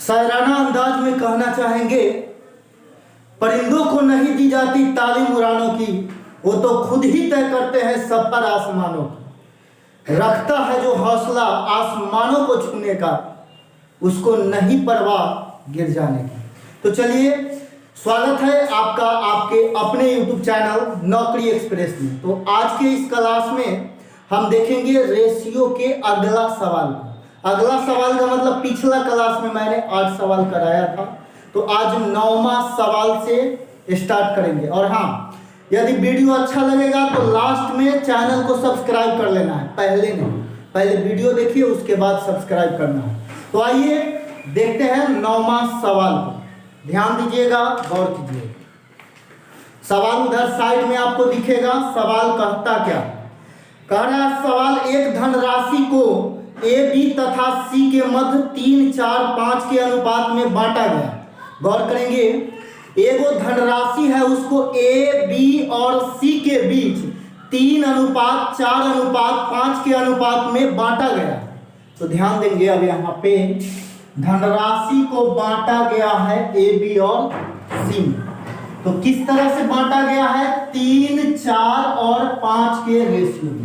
शायराना अंदाज में कहना चाहेंगे, परिंदों को नहीं दी जाती तालीम उड़ानों की, वो तो खुद ही तय करते हैं सफर आसमानों की। रखता है जो हौसला आसमानों को छूने का, उसको नहीं परवाह गिर जाने की। तो चलिए, स्वागत है आपका आपके अपने YouTube चैनल नौकरी एक्सप्रेस में। तो आज के इस क्लास में हम देखेंगे रेशियो के अगला सवाल को। अगला सवाल का मतलब पिछला क्लास में मैंने 8 सवाल कराया था, तो आज 9वां सवाल से स्टार्ट करेंगे। और हाँ, यदि वीडियो अच्छा लगेगा तो लास्ट में चैनल को सब्सक्राइब कर लेना है, पहले नहीं, पहले वीडियो देखिए उसके बाद सब्सक्राइब करना है। तो आइए देखते हैं 9वां सवाल को, ध्यान दीजिएगा, गौर कीजिएगा। सवाल उधर साइड में आपको दिखेगा। सवाल कहता क्या, कह रहा है सवाल, एक धनराशि को ए बी तथा सी के मध्य 3, 4, 5 के अनुपात में बांटा गया। गौर करेंगे, एगो धनराशि है, उसको ए बी और सी के बीच 3 अनुपात 4 अनुपात 5 के अनुपात में बांटा गया। तो ध्यान देंगे, अब यहाँ पे धनराशि को बांटा गया है ए बी और सी में। तो किस तरह से बांटा गया है? 3, 4 और 5 के रेशियो में।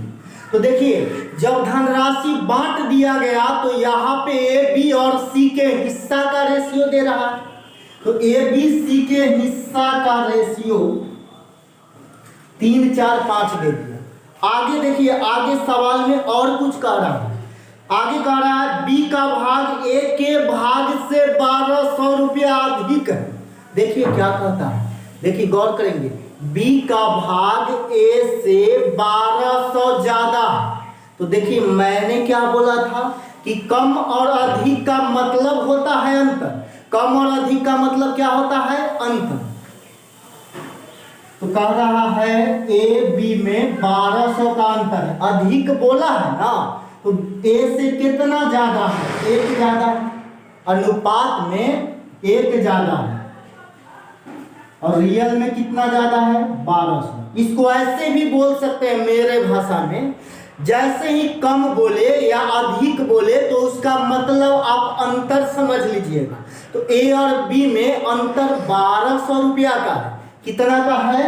तो देखिए, जब धनराशि बांट दिया गया तो यहाँ पे ए बी और सी के हिस्सा का रेशियो दे रहा है। तो ए बी सी के हिस्सा का रेशियो 3, 4, 5 दे दिया। आगे देखिए, आगे सवाल में और कुछ कह रहा है। आगे कह रहा है बी का भाग ए के भाग से 1200 रुपया अधिक है। देखिए क्या कहता है, देखिए गौर करेंगे, बी का भाग ए से 1200 ज्यादा। तो देखिए मैंने क्या बोला था कि कम और अधिक का मतलब होता है अंतर। कम और अधिक का मतलब क्या होता है? अंतर। तो कह रहा है ए बी में 1200 का अंतर है, अधिक बोला है ना, तो ए से कितना ज्यादा है? 1 ज्यादा है, अनुपात में 1 ज्यादा है, और रियल में कितना ज्यादा है? 1200। इसको ऐसे भी बोल सकते हैं मेरे भाषा में, जैसे ही कम बोले या अधिक बोले तो उसका मतलब आप अंतर समझ लीजिएगा। तो ए और बी में अंतर 1200 रुपया का है। कितना का है?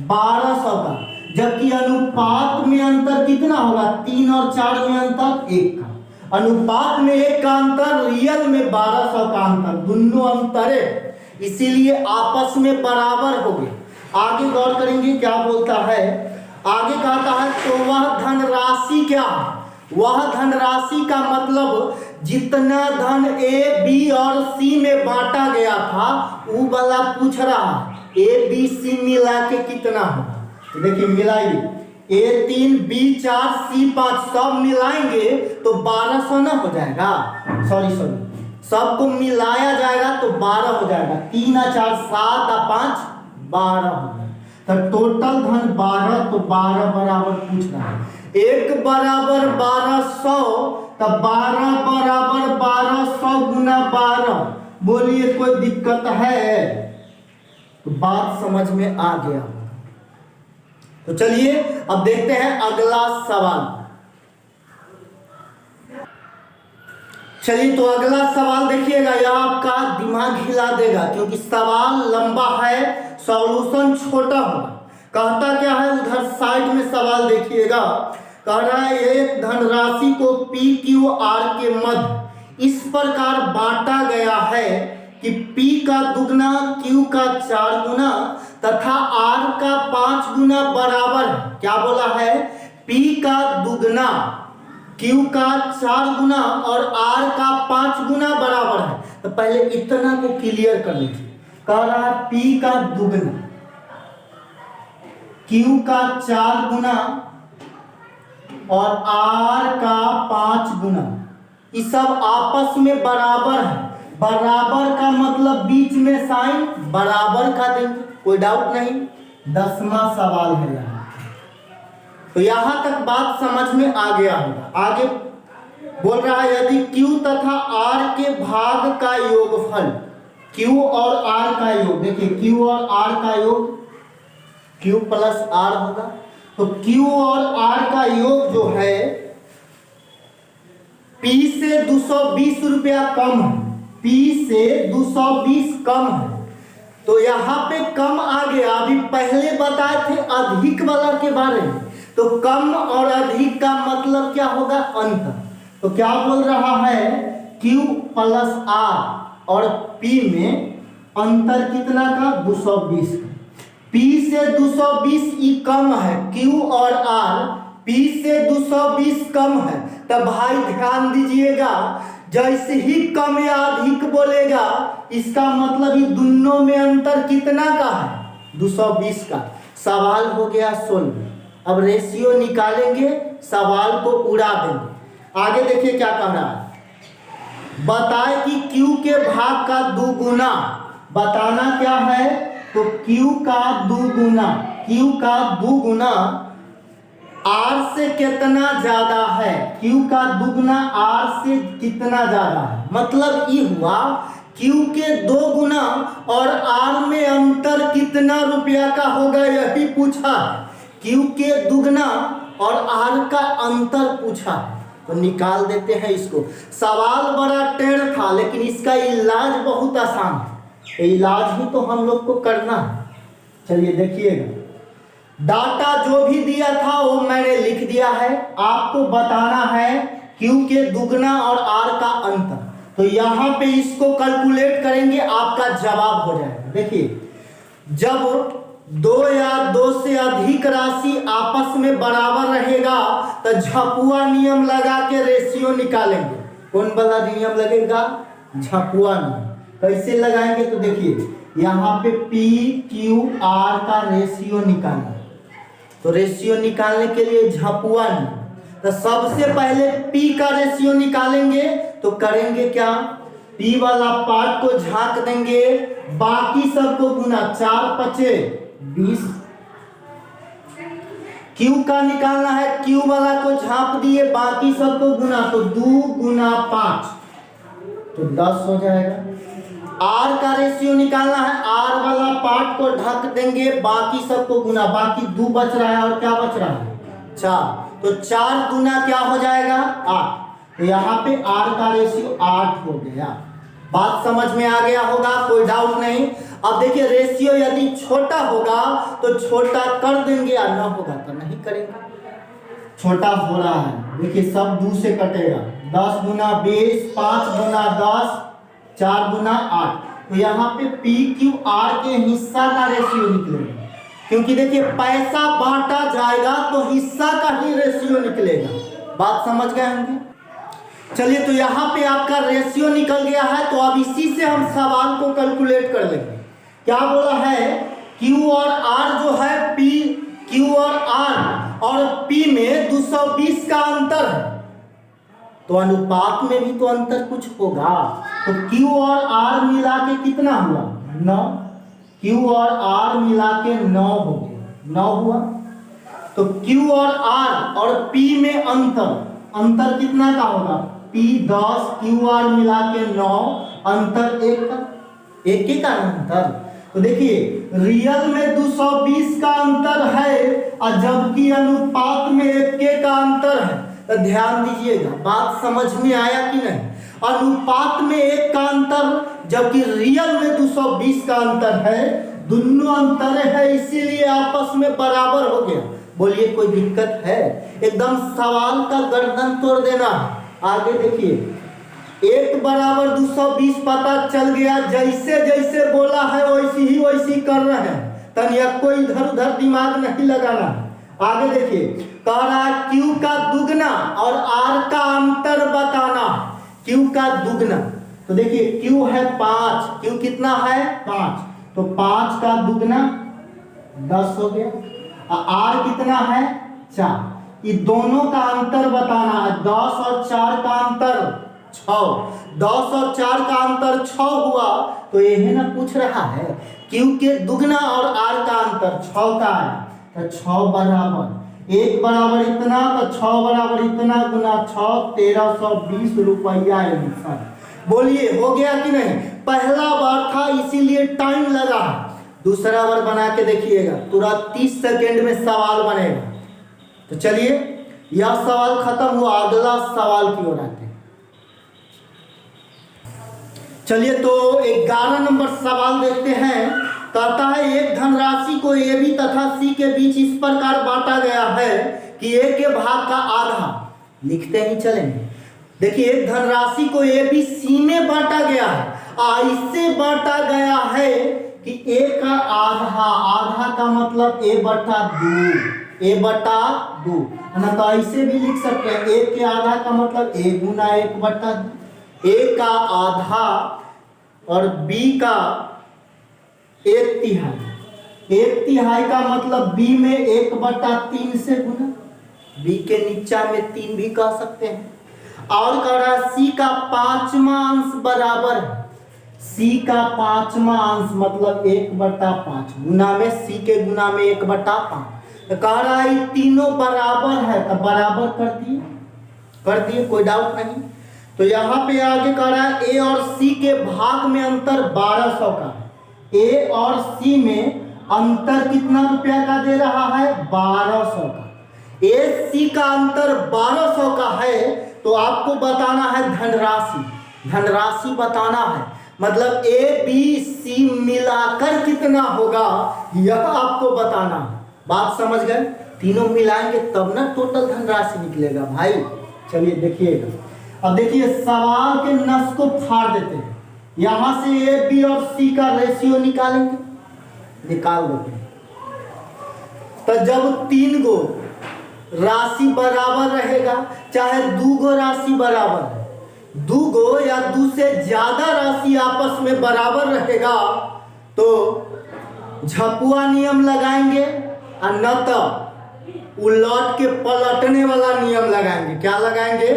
1200 का। जबकि अनुपात में अंतर कितना होगा? 3 और 4 में अंतर 1 का। अनुपात में 1 का अंतर, रियल में 1200 का अंतर, दोनों अंतर है, इसीलिए आपस में बराबर हो गए। आगे गौर करेंगे क्या बोलता है। आगे कहता है तो वह धनराशि क्या है? वह धनराशि का मतलब जितना धन ए बी और सी में बांटा गया था वो वाला पूछ रहा है। ए बी सी मिला के कितना होगा? तो देखिए मिलाइए, ए 3 बी 4 सी 5 सब मिलाएंगे तो 1200 ना हो जाएगा। सॉरी सबको मिलाया जाएगा तो 12 हो जाएगा। 3 और 4 7 और 5 12 हो जाएगा। तो टोटल धन 12, तो 12 बराबर पूछ रहा है। 1 बराबर 1200, तो 12 बराबर 1200 गुना 12। बोलिए कोई दिक्कत है? तो बात समझ में आ गया। तो चलिए अब देखते हैं अगला सवाल। चलिए तो अगला सवाल देखिएगा, यह आपका दिमाग हिला देगा क्योंकि सवाल लंबा है, सॉल्यूशन छोटा होगा। कहता क्या है, उधर साइड में सवाल देखिएगा। कह रहा है एक धनराशि को पी क्यू आर के मध्य इस प्रकार बांटा गया है कि पी का दुगना क्यू का 4 गुना तथा आर का 5 गुना बराबर है। क्या बोला है? पी का दुगना क्यू का 4 गुना और आर का 5 गुना बराबर है। तो पहले इतना को क्लियर कर लीजिए। कह रहा है पी का दुगना क्यू का 4 गुना और आर का 5 गुना, ये सब आपस में बराबर है। बराबर का मतलब बीच में साइन बराबर का देंगे, कोई डाउट नहीं। 10वां सवाल है यहाँ। तो यहां तक बात समझ में आ गया होगा। आगे बोल रहा है यदि Q तथा R के भाग का योगफल, Q और R का योग, देखिए Q और R का योग Q प्लस R होगा। तो Q और R का योग जो है P से 220 रुपया कम है, P से 220 कम है, तो यहाँ पे कम आ गया। अभी पहले बताए थे अधिक वाला के बारे में, तो कम और अधिक का मतलब क्या होगा? अंतर। तो क्या बोल रहा है? Q प्लस R और P में अंतर कितना का? 220 का। P से 220 ई कम है, Q और R P से 220 कम है। तब भाई ध्यान दीजिएगा, जैसे ही कम या अधिक बोलेगा इसका मतलब ये दोनों में अंतर कितना का है? 220 का। सवाल हो गया 16। अब रेशियो निकालेंगे, सवाल को उड़ा देंगे। आगे देखिए क्या कह रहा है। बताए कि Q के भाग का दुगुना, बताना क्या है? तो Q का दुगुना, Q का दुगुना R से कितना ज्यादा है? Q का दुगुना R से कितना ज्यादा है? मतलब ये हुआ Q के 2 गुना और R में अंतर कितना रुपया का होगा, यही पूछा। Q के दुगना और R का अंतर पूछा, तो निकाल देते हैं इसको। सवाल बड़ा टेढ़ था लेकिन इसका इलाज बहुत आसान है। इलाज ही तो हम लोग को करना है। चलिए देखिएगा, डाटा जो भी दिया था वो मैंने लिख दिया है। आपको बताना है Q के दुगना और R का अंतर। तो यहाँ पे इसको कैलकुलेट करेंगे, आपका जवाब हो जाएगा। देखिए, जब 2 या 2 से अधिक राशि आपस में बराबर रहेगा तो झपुआ नियम लगा के रेशियो निकालेंगे। कौन वाला नियम लगेगा? झपुआ नियम। कैसे लगाएंगे? तो देखिए, यहाँ पे P Q R का रेशियो निकालना। तो रेशियो निकालने के लिए झपुआ नियम, तो सबसे पहले P का रेशियो निकालेंगे। तो करेंगे क्या? P वाला पार्ट को झांक देंगे, बाकी सबको गुना। 4 पचे 20। Q का निकालना है, Q वाला को झांप दिए, बाकी सबको गुना। तो 2 गुना 5 तो 10 हो जाएगा। R का रेशियो निकालना है, R वाला पार्ट को ढक देंगे, बाकी सबको गुना। बाकी 2 बच रहा है और क्या बच रहा है? 4। तो 4 गुना क्या हो जाएगा? 8। तो यहाँ पे R का रेशियो 8 हो गया। बात समझ में आ गया होगा, कोई डाउट नहीं। अब देखिए, रेशियो यदि छोटा होगा तो छोटा कर देंगे, या ना होगा तो नहीं करेंगे। छोटा हो रहा है, देखिए सब 2 से कटेगा। 10 गुना 20, 5 गुना 10, 4 गुना 8। तो यहाँ पे P Q R के हिस्सा का रेशियो निकलेगा, क्योंकि देखिए पैसा बांटा जाएगा तो हिस्सा का ही रेशियो निकलेगा। बात समझ गए होंगे? चलिए, तो यहाँ पे आपका रेशियो निकल गया है। तो अब इसी से हम सवाल को कैलकुलेट कर लेंगे। क्या बोला है? Q और R जो है, P Q और R और P में 220 का अंतर है, तो अनुपात में भी तो अंतर कुछ होगा। तो Q और R मिला के कितना हुआ? 9। Q और R मिला के 9 हो गया, 9 हुआ। तो Q और R और P में अंतर कितना का होगा? P 10, Q R मिला के 9, अंतर 1 का, 1 का अंतर। तो देखिए, रियल में 220 का अंतर है और जबकि अनुपात में 1 का अंतर है। तो ध्यान दीजिएगा, बात समझ में आया कि नहीं? अनुपात में 1 का अंतर जबकि रियल में 220 का अंतर है। दोनों अंतर है, इसीलिए आपस में बराबर हो गया। बोलिए, कोई दिक्कत है? एकदम सवाल का गर्दन तोड़ देना। आगे देखिए, 1 बराबर 220 पता चल गया। जैसे जैसे बोला है वैसी कर रहे हैं, तनिया कोई इधर उधर दिमाग नहीं लगाना। आगे देखिए, कह रहा है Q का दुगना और R का अंतर बताना। Q का दुगना, तो देखिए Q है 5, Q कितना है? 5। तो 5 का दुगना 10 हो गया। R कितना है? 4। ये दोनों का अंतर बताना है। 10 और 4 का अंतर 6। 10 और 4 का अंतर 6 हुआ। तो यही ना पूछ रहा है, Q के दुगना और R का अंतर 6 का है। तो 6 बराबर 1 बराबर इतना, तो 6 बराबर इतना गुना 6, 1320 रुपया आंसर। बोलिए, हो गया कि नहीं? पहला बार था इसीलिए टाइम लगा। दूसरा बार बना के देखिएगा, तुरंत 30 सेकेंड में सवाल बनेगा। तो चलिए, यह सवाल खत्म हुआ, अगला सवाल की ओर आते हैं। चलिए तो 11 नंबर सवाल देखते हैं। कहता है एक धनराशि को ए बी तथा सी के बीच इस प्रकार बांटा गया है कि ए के भाग का आधा, लिखते ही चलेंगे। देखिए एक धनराशि को ए बी सी में बांटा गया है, इससे बांटा गया है कि ए का आधा, आधा का मतलब ए बटा दो है ना। तो ऐसे भी लिख सकते हैं, ए के आधा का मतलब ए गुना 1/2, ए का आधा और बी का 1/3, 1/3 का मतलब बी में 1/3 से गुना, बी के नीचा में 3 भी कह सकते हैं। और कह रहा है सी का 5वां अंश बराबर है, सी का 5वां अंश मतलब 1/5 गुना में सी के गुना में 1/5। तो कह रहा है ये तीनों बराबर है, तो बराबर कर दिए, कोई डाउट नहीं। तो यहाँ पे आगे कह रहा है ए और सी के भाग में अंतर 1200 का है। ए और सी में अंतर कितना रुपया का दे रहा है? 1200 का। ए सी का अंतर 1200 का है, तो आपको बताना है धनराशि बताना है, मतलब ए बी सी मिलाकर कितना होगा यह आपको बताना है। बात समझ गए? तीनों मिलाएंगे तब ना टोटल धनराशि निकलेगा भाई। चलिए देखिएगा, अब देखिए सवाल के नस को फाड़ देते हैं। यहां से ए बी और सी का रेशियो निकालेंगे, निकाल देते हैं। तो जब 3 गो राशि बराबर रहेगा, चाहे 2 गो राशि बराबर है, 2 गो या 2 से ज्यादा राशि आपस में बराबर रहेगा तो झपुआ नियम लगाएंगे और न तो उलट के पलटने वाला नियम लगाएंगे। क्या लगाएंगे?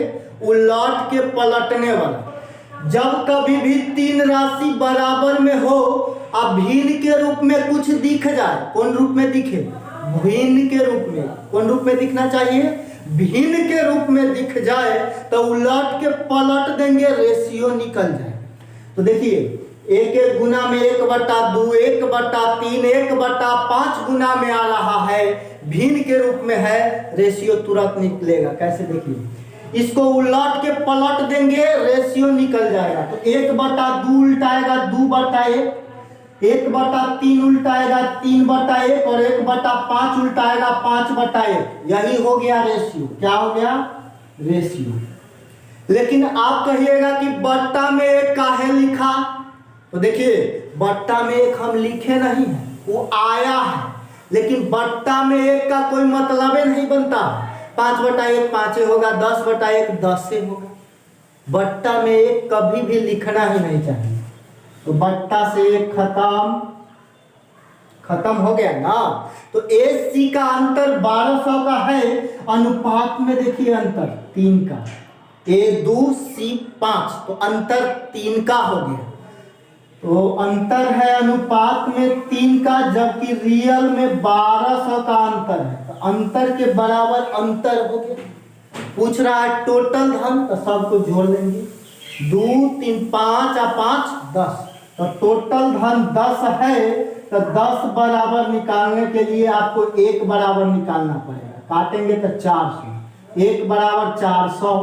उलट के पलटने वाला। जब कभी भी 3 राशि बराबर में हो अब भिन्न के रूप में कुछ दिख जाए, कौन रूप में दिखे? भिन्न के रूप में। कौन रूप में दिखना चाहिए? भिन्न के रूप में दिख जाए तो उलट के पलट देंगे, रेशियो निकल जाए। तो देखिए 1 गुना में 1/2, 1/3, 1/5 गुना में आ रहा है, भिन्न के रूप में है, रेशियो तुरंत निकलेगा। कैसे? देखिए इसको उलट के पलट देंगे, रेशियो निकल जाएगा। तो 1/2 उल्टाएगा 2/1, 1/3 उल्टाएगा 3/1 और 1/5 उल्टाएगा 5/1। यही हो गया रेशियो। क्या हो गया? रेशियो। लेकिन आप कहिएगा कि बट्टा में 1 काहे लिखा? तो देखिए बट्टा में 1 हम लिखे नहीं है, वो आया है, लेकिन बट्टा में 1 का कोई मतलब नहीं बनता। 5/1 5 होगा, 10/1 10 से होगा। बट्टा में 1 कभी भी लिखना ही नहीं चाहिए। तो बट्टा से 1 खत्म हो गया ना। तो ए सी का अंतर 1200 का है, अनुपात में देखिए अंतर 3 का, ए 2 सी 5, तो अंतर 3 का हो गया। तो अंतर है अनुपात में 3 का, जबकि रियल में 1200 का अंतर है। तो अंतर के बराबर अंतर हो गया। पूछ रहा है टोटल धन, तो सबको जोड़ लेंगे, 2 3 5 और 5 10। तो टोटल धन 10 है, तो 10 बराबर निकालने के लिए आपको 1 बराबर निकालना पड़ेगा। काटेंगे तो 400, 1 बराबर 400,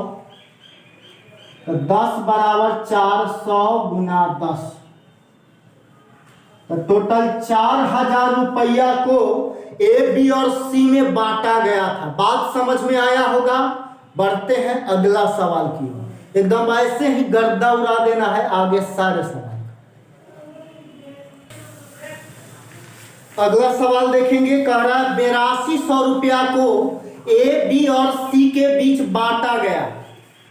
तो 10 बराबर 400 गुना 10, तो टोटल 4000 रुपया को ए बी और सी में बांटा गया था। बात समझ में आया होगा। बढ़ते हैं अगला सवाल की ओर। एकदम ऐसे ही गर्दा उड़ा देना है आगे सारे सवाल। अगला सवाल देखेंगे। कह रहा है 8200 रुपया को ए बी और सी के बीच बांटा गया।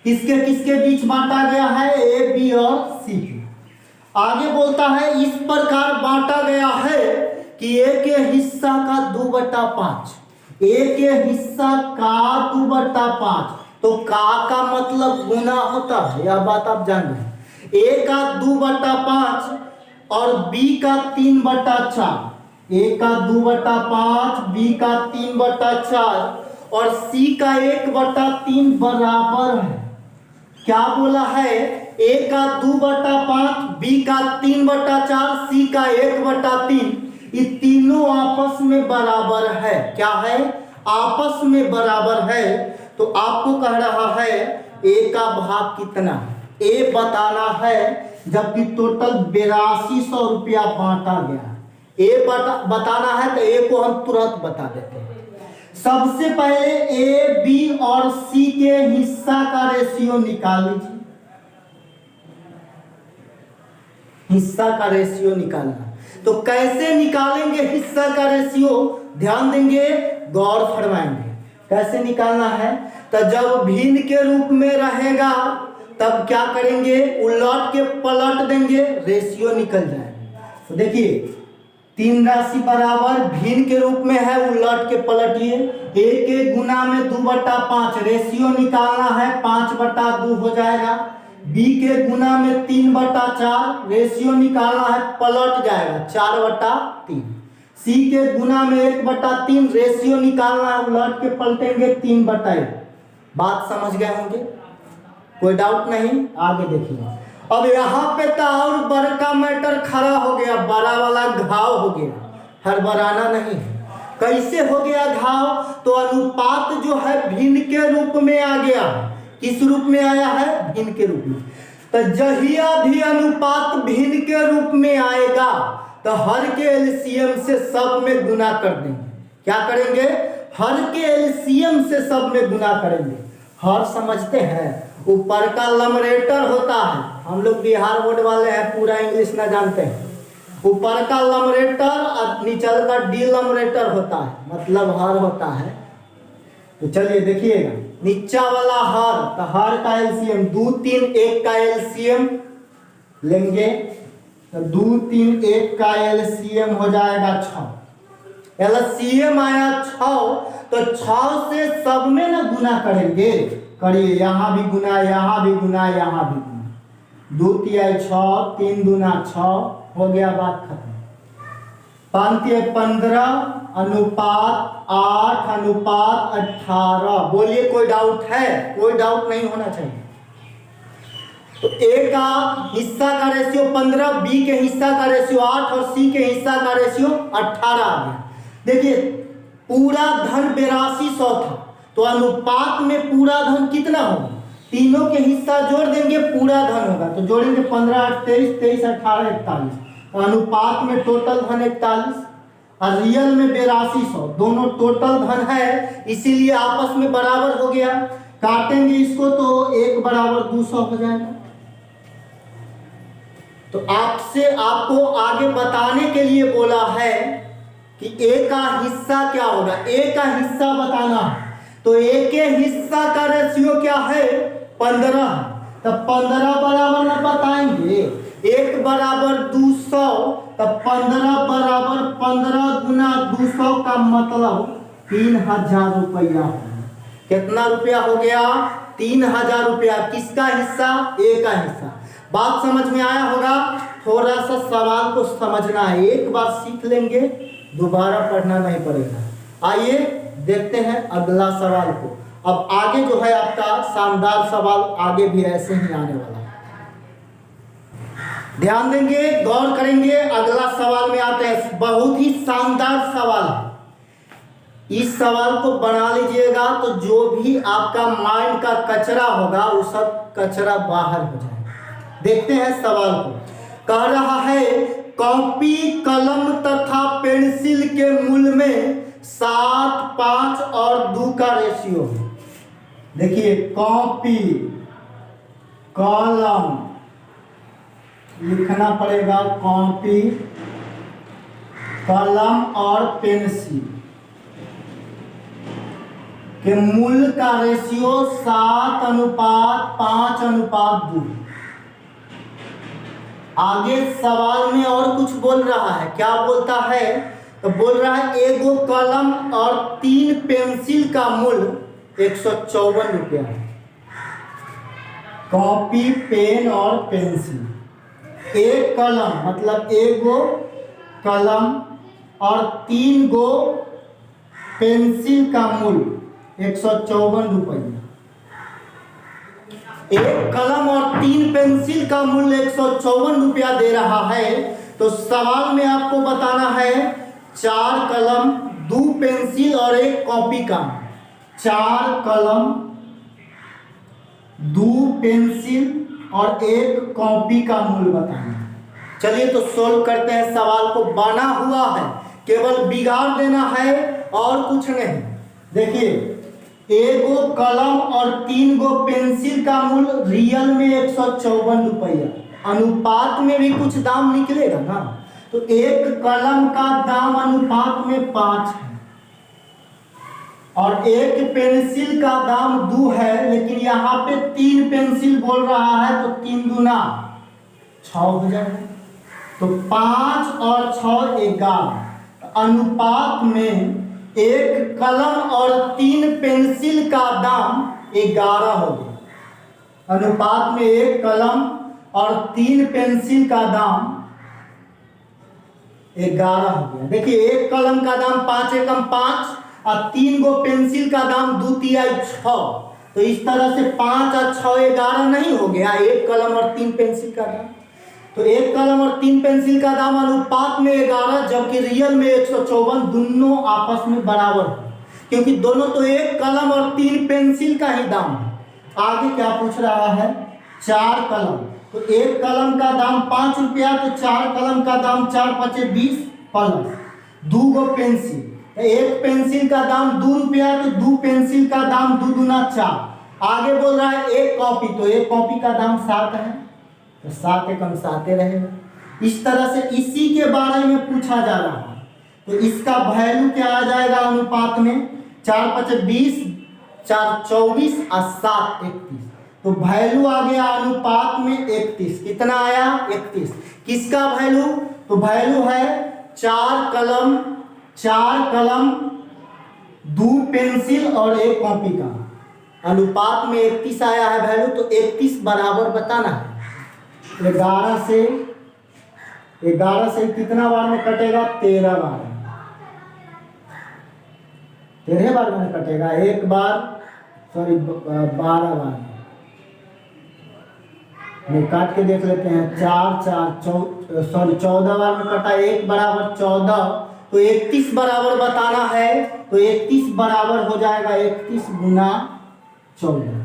किसके किसके बीच बांटा गया है? ए बी और सी के। आगे बोलता है इस प्रकार बांटा गया है कि ए के हिस्सा का 2/5, ए के हिस्सा का 2/5। तो का मतलब गुना होता है, यह बात आप जान रहे हैं। ए का 2/5 और बी का 3/4, ए का 2/5, बी का 3/4 और सी का 1/3 बराबर है। क्या बोला है? ए का 2/5, बी का 3/4, सी का 1/3, ये तीनों आपस में बराबर है। क्या है? आपस में बराबर है। तो आपको कह रहा है ए का भाग कितना है, ए बताना है जबकि टोटल 8200 रुपया बांटा गया। ए बताना है तो ए को हम तुरंत बता देते हैं। सबसे पहले ए, बी और सी के हिस्सा का रेशियो निकाल लीजिए। हिस्सा का रेशियो निकालना, तो कैसे निकालेंगे हिस्सा का रेशियो, ध्यान देंगे, गौर फरमाएंगे। कैसे निकालना है, तो जब भिन्न के रूप में रहेगा तब क्या करेंगे, उलट के पलट देंगे, रेशियो निकल जाएगा। तो देखिए 3 राशि बराबर भिन्न के रूप में है, उलट के पलटिए। ए के गुना में 2/5 रेशियो निकालना है, 5/2 हो जाएगा। बी के गुना में 3/4 रेशियो निकालना है, पलट जाएगा 4/3। सी के गुना में 1/3 रेशियो निकालना है, उलट के पलटेंगे 3/1। बात समझ गए होंगे, कोई डाउट नहीं, आगे देखिए। अब यहाँ पे तो और बड़का मैटर खड़ा हो गया, बड़ा वाला घाव हो गया, हड़बड़ाना नहीं है। कैसे हो गया घाव, तो अनुपात जो है भिन्न के रूप में आ गया। किस रूप में आया है, भिन्न के रूप में। तो जहिया भी अनुपात भिन्न के रूप में आएगा तो हर के एलसीएम से सब में गुना कर देंगे। क्या करेंगे, हर के एलसीएम से सब में गुना करेंगे। हर समझते हैं, ऊपर का लमरेटर होता है, हम लोग बिहार बोर्ड वाले हैं, पूरा इंग्लिश ना जानते हैं। ऊपर का लमरेटर और नीचल का डिलमरेटर होता है, मतलब हर होता है। तो चलिए देखिएगा, नीचा वाला हर, तो हर का एलसीएम 2 3 1 का एलसीएम लेंगे, तो 2 3 1 का एलसीएम हो जाएगा 6। एलसीएम आया 6, तो 6 से सब में ना गुना करेंगे। करिए, यहाँ भी गुना, यहाँ भी गुना, यहाँ भी गुना। 2 तिहाई 6, 3 दूना 6, हो गया, बात खत्म। 5 तिहाई 15 अनुपात 8 अनुपात 18। बोलिए कोई डाउट है, कोई डाउट नहीं होना चाहिए। तो ए का हिस्सा का रेशियो 15, बी के हिस्सा का रेशियो 8 और सी के हिस्सा का रेशियो 18 आ गया। देखिए पूरा धन 8200 था, तो अनुपात में पूरा धन कितना होगा, तीनों के हिस्सा जोड़ देंगे, पूरा धन होगा। तो जोड़ेंगे 15 8 23, 23 18 41। तो अनुपात में टोटल धन 41 और रियल में 8200, दोनों टोटल धन है, इसीलिए आपस में बराबर हो गया। काटेंगे इसको तो 1 बराबर 200 हो जाएगा। तो आपको आगे बताने के लिए बोला है कि ए का हिस्सा क्या होगा, ए का हिस्सा बताना है। तो ए के हिस्सा का रेशियो क्या है, 15। तो 15 बराबर ना बताएंगे, 1 बराबर 200, तो 15 बराबर 15 गुना 200 का मतलब 3000 रुपया। कितना रुपया हो गया, 3000 रुपया। किसका हिस्सा, ए का हिस्सा। बात समझ में आया होगा। थोड़ा सा सवाल को समझना है, एक बार सीख लेंगे दोबारा पढ़ना नहीं पड़ेगा। आइए देखते हैं अगला सवाल को। अब आगे जो है आपका शानदार सवाल आगे भी ऐसे ही आने वाला है, ध्यान देंगे, गौर करेंगे। अगला सवाल में आते हैं, बहुत ही शानदार सवाल है। इस सवाल को बना लीजिएगा तो जो भी आपका माइंड का कचरा होगा वो सब कचरा बाहर हो जाएगा। देखते हैं सवाल को। कह रहा है कॉपी कलम तथा पेंसिल के मूल्य में 7 5 और 2 का रेशियो है। देखिए कॉपी कलम लिखना पड़ेगा, कॉपी कलम और पेंसिल के मूल्य का रेशियो 7 अनुपात 5 अनुपात 2। आगे सवाल में और कुछ बोल रहा है, क्या बोलता है, तो बोल रहा है एगो कलम और 3 पेंसिल का मूल्य 154 रुपया है। कॉपी पेन और पेंसिल, एक कलम मतलब एगो कलम और 3 गो पेंसिल का मूल्य 154 रुपया। एक कलम और 3 पेंसिल का मूल्य 154 रुपया दे रहा है। तो सवाल में आपको बताना है 4 कलम 2 पेंसिल और 1 कॉपी का। 4 कलम 2 पेंसिल और एक कॉपी का मूल्य बताना है। चलिए तो सोल्व करते हैं। सवाल को बना हुआ है, केवल बिगाड़ देना है और कुछ नहीं। देखिए, एक गो कलम और 3 गो पेंसिल का मूल्य रियल में 154 रुपया, अनुपात में भी कुछ दाम निकलेगा ना। तो एक कलम का दाम अनुपात में 5 है और एक पेंसिल का दाम 2 है, लेकिन यहाँ पे 3 पेंसिल बोल रहा है, तो 3 दूना 6 हो जाएगा। तो 5 और 6 11, अनुपात में एक कलम और 3 पेंसिल का दाम 11 हो गया। अनुपात में एक कलम और 3 पेंसिल का दाम 11 हो गया। देखिए, एक कलम का दाम 5 एकम 5 और 3 गो पेंसिल का दाम 2 तिहाई 6। तो इस तरह से 5 और 6 11 नहीं हो गया, एक कलम और 3 पेंसिल का दाम। तो एक कलम और 3 पेंसिल का दाम अनुपात में 11, जबकि रियल में 154, दोनों आपस में बराबर है, क्योंकि दोनों तो एक कलम और 3 पेंसिल का ही दाम है। आगे क्या पूछ रहा है? 4 कलम। तो एक कलम का दाम 5 रुपया, तो 4 कलम का दाम 4 पचे 20 प्लस 2 गो पेंसिल, एक पेंसिल का दाम 2 रुपया, तो 2 पेंसिल का दाम 2 दूना 4। आगे बोल रहा है एक कॉपी, तो एक कॉपी का दाम 7 है, तो 7 एकम 7 रहेगा। इस तरह से इसी के बारे में पूछा जा रहा है। तो इसका वैल्यू क्या आ जाएगा अनुपात में? 4 पचे 20, 4 24 और 7 31। तो वैल्यू आ गया अनुपात में 31। कितना आया? 31। किसका वैल्यू? तो वैल्यू है 4 कलम 2 पेंसिल और एक कॉपी का। अनुपात में 31 आया है वैल्यू, तो 31 बराबर बताना है। 11 से कितना बार में कटेगा? 13 बार में। 13 बार में कटेगा, एक बार, सॉरी 12 बार में काट के देख लेते हैं। 14 बार में कटा, एक बराबर 14, तो 31 बराबर बताना है। तो 31 बराबर हो जाएगा 31 गुना 14,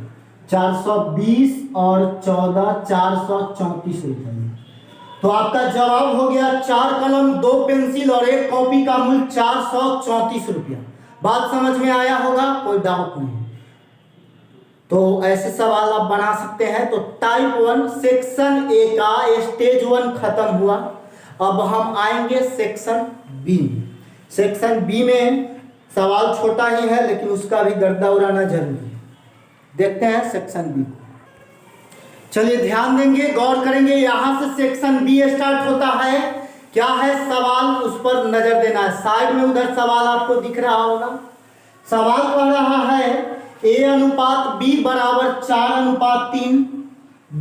420 और 14 434 रुपये। तो आपका जवाब हो गया 4 कलम 2 पेंसिल और एक कॉपी का मूल्य 434 रुपया। बात समझ में आया होगा, कोई डाउट नहीं। तो ऐसे सवाल आप बना सकते हैं। तो टाइप 1 सेक्शन ए का स्टेज 1 खत्म हुआ। अब हम आएंगे सेक्शन बी। सेक्शन बी में सवाल छोटा ही है, लेकिन उसका भी गर्दा उड़ाना जरूरी है। देखते हैं सेक्शन बी। चलिए ध्यान देंगे, गौर करेंगे। यहां से सेक्शन बी स्टार्ट होता है। क्या है सवाल, उस पर नजर देना है। साइड में उधर सवाल आपको दिख रहा होगा। सवाल कह रहा है ए अनुपात बी बराबर 4 अनुपात 3,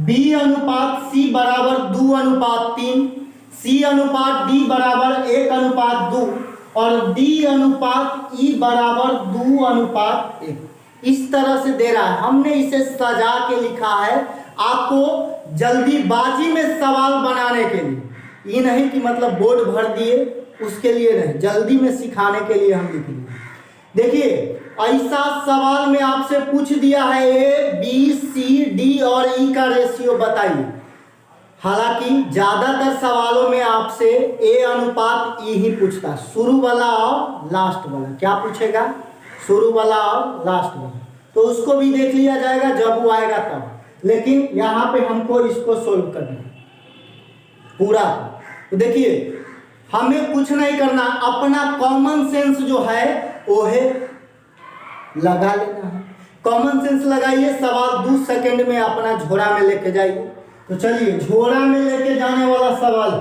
बी अनुपात सी बराबर 2 अनुपात 3, सी अनुपात डी बराबर 1 अनुपात 2 और डी अनुपात ई बराबर 2 अनुपात 1। इस तरह से दे रहा है। हमने इसे सजा के लिखा है आपको जल्दीबाजी में सवाल बनाने के लिए। ये नहीं कि मतलब बोर्ड भर दिए उसके लिए नहीं, जल्दी में सिखाने के लिए हम लिख दिए। देखिए, ऐसा सवाल में आपसे पूछ दिया है ए बी सी डी और ई का रेशियो बताइए। हालांकि ज्यादातर सवालों में आपसे ए अनुपात ई ही पूछता है, शुरू वाला और लास्ट वाला। क्या पूछेगा? शुरू वाला और लास्ट वाला। तो उसको भी देख लिया जाएगा जब वो आएगा तब, लेकिन यहाँ पे हमको इसको सोल्व करना है पूरा। तो देखिए, हमें कुछ नहीं करना, अपना कॉमन सेंस जो है वो है लगा लेना है। कॉमन सेंस लगाइए, सवाल 2 सेकंड में अपना झोरा में लेके जाइए। तो चलिए, झोरा में लेके जाने वाला सवाल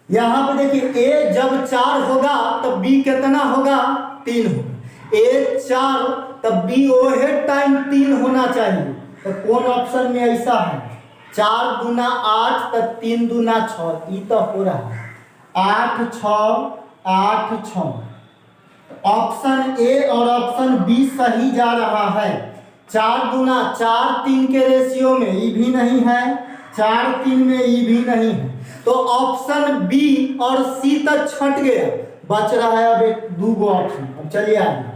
यहाँ पे देखिए। ए जब 4 होगा तब बी कितना होगा? 3 होगा। ए 4 तब बी ओहे टाइम 3 होना चाहिए। तो कौन ऑप्शन में ऐसा है? 4 दूना 8 तब 3 दूना 6, ये तो हो रहा है 8 6 8 6। ऑप्शन ए और ऑप्शन बी सही जा रहा है। 4 दूना 4 3 के रेशियो में ई भी नहीं है, 4 3 में ई भी नहीं है। तो ऑप्शन बी और सी तक छट गया, बच रहा है अब एक 2 गो ऑप्शन। अब चलिए आगे।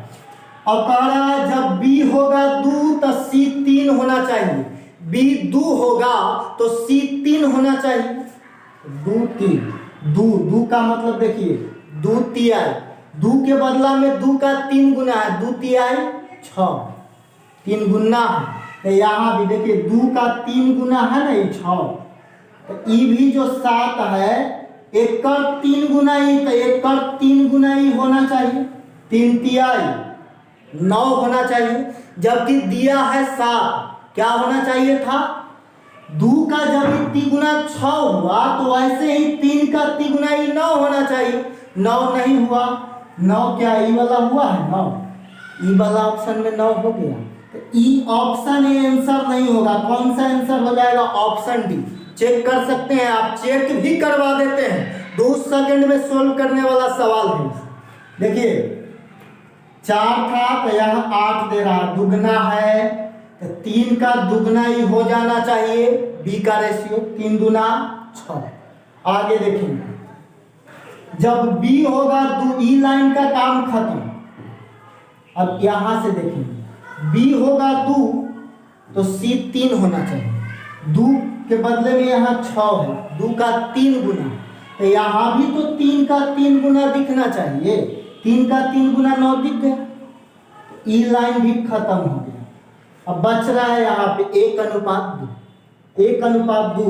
अब कह रहा है जब बी होगा 2 तो सी 3 होना चाहिए। बी 2 होगा तो सी 3 होना चाहिए। 2 3, 2 का मतलब देखिए 2 तिहाई, 2 के बदला में 2 का 3 गुना है, 2 तिहाई 6, 3 गुना है। तो यहाँ भी देखिए 2 का 3 गुना है ना, ये 6। तो ई भी जो 7 है, 1 का 3 गुना ही, तो 1 का 3 गुना ही होना चाहिए, 3 तिहाई 9 होना चाहिए। जबकि दिया है 7, क्या होना चाहिए था? 2 का जब 3 गुना 6 हुआ तो वैसे ही 3 का 3 गुना ही 9 होना चाहिए। 9 नहीं हुआ, 9 क्या ई वाला हुआ है? 9 ई वाला ऑप्शन में 9 हो गया। तो ई ऑप्शन ए आंसर नहीं होगा। कौन सा आंसर हो जाएगा? Option D. चेक कर सकते हैं आप, चेक भी करवा देते हैं। 2 सेकंड में सोल्व करने वाला सवाल है। देखिए 4 था तो यहाँ 8 दे रहा, दुगना है तो 3 का दुगना ही हो जाना चाहिए। बी का रेशियो 3 दूना 6। आगे देखेंगे, जब बी होगा तो ई लाइन का काम खत्म। अब यहां से देखेंगे, बी होगा 2 तो सी 3 होना चाहिए। 2 के बदले में यहाँ 6 है, 2 का 3 गुना, तो यहाँ भी तो 3 का 3 गुना दिखना चाहिए। 3 का 3 गुना 9 दिख गया, ई लाइन भी खत्म हो गया। अब बच रहा है यहाँ पे 1:2, 1:2।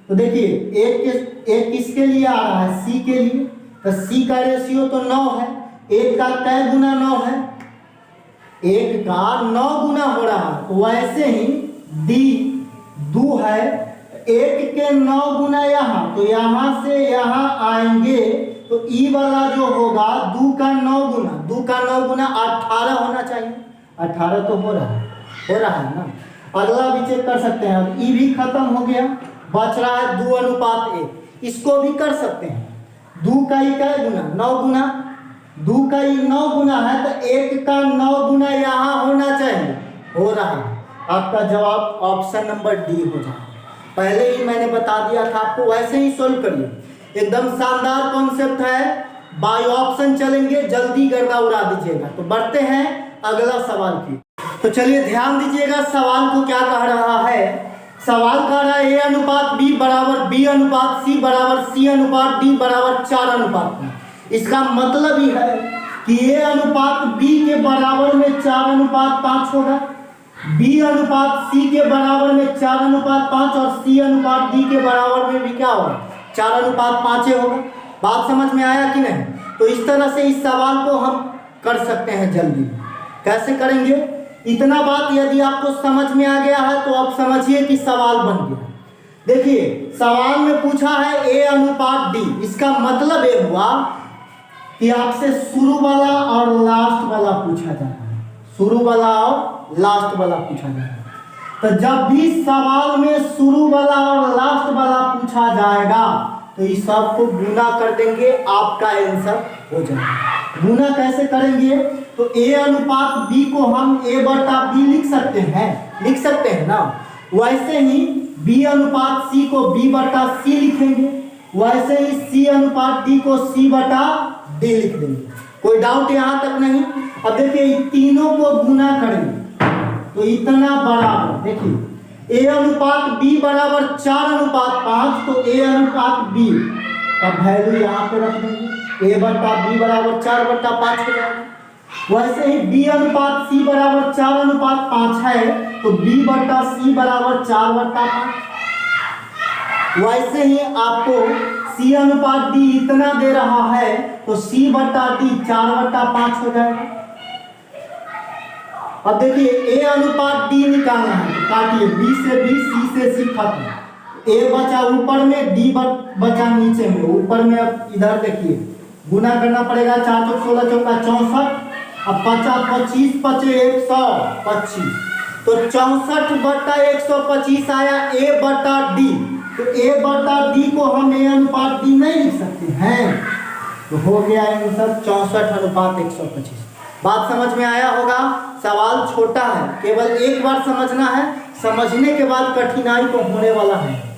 तो देखिए एक किसके लिए आ रहा है? सी के लिए। तो सी का रेशियो तो 9 है, 1 का कै गुना 9 है? 1 का 9 गुना हो रहा है। तो वैसे ही डी 2 है, 1 के 9 गुना यहाँ, तो यहाँ से यहाँ आएंगे तो ई वाला जो होगा 2 का 9 गुना, 2 का 9 गुना 18 होना चाहिए। 18 तो हो रहा है ना। अगला भी चेक कर सकते हैं। अब ई भी खत्म हो गया, बच रहा है 2:1। इसको भी कर सकते हैं। 2 का ही क्या गुना? 9 गुना, 2 का ही 9 गुना है तो 1 का 9 गुना यहाँ होना चाहिए, हो रहा है। आपका जवाब ऑप्शन नंबर डी हो जाए। पहले ही मैंने बता दिया था आपको, वैसे ही सोल्व करिए। एकदम शानदार कॉन्सेप्ट है। बाय ऑप्शन चलेंगे, जल्दी गर्दा उड़ा दीजिएगा। तो बढ़ते हैं अगला सवाल की। तो चलिए ध्यान दीजिएगा, सवाल को क्या कह रहा है। सवाल कह रहा है A/B बराबर B/C बराबर C/D बराबर 4:5। इसका मतलब ही है कि A/B के बराबर में 4:5 होगा, B/C के बराबर में 4:5 और C/D के बराबर में भी क्या होगा? 4:5 होगा। बात समझ में आया कि नहीं? तो इस तरह से इस सवाल को हम कर सकते हैं जल्दी। कैसे करेंगे? इतना बात यदि आपको समझ में आ गया है तो आप समझिए कि सवाल बन गया। देखिए सवाल में पूछा है A/D, इसका मतलब ये हुआ कि आपसे शुरू वाला और लास्ट वाला पूछा जा रहा है। शुरू वाला और लास्ट वाला पूछा जा रहा है। तो जब भी सवाल में शुरू वाला और लास्ट वाला पूछा जाएगा तो इस सब को गुना कर देंगे, आपका आंसर हो जाएगा। गुना कैसे करेंगे? तो A/B को हम A/B लिख सकते हैं ना। वैसे ही B/C को B/C लिखेंगे, वैसे ही C/D को C/D लिख देंगे। कोई डाउट यहाँ तक नहीं? अब देखिए तीनों को गुना करेंगे तो इतना बराबर, देखिए A/B बराबर 4:5, तो A/B का वैल्यू यहाँ पे रख देंगे। A/B बराबर 4/5 हो जाएगा। वैसे ही B/C बराबर 4:5 है तो B/C बराबर 4/5। वैसे ही आपको C/D इतना दे रहा है तो C/D 4/5 हो जाएगा। अब देखिए A/D निकालना है, तो काटिए, B से B, C से C खत्म। A बचा ऊपर में, D बचा नीचे में। ऊपर में अब इधर देखिए गुना करना पड़ेगा। 4 चौक 16 चौका 64, अब 50 25 पचे 125, तो 64/125 आया A/D। तो A/D को हम A/D नहीं लिख सकते हैं, तो हो गया आंसर 64/125। बात समझ में आया होगा। सवाल छोटा है, केवल एक बार समझना है, समझने के बाद कठिनाई तो होने वाला है।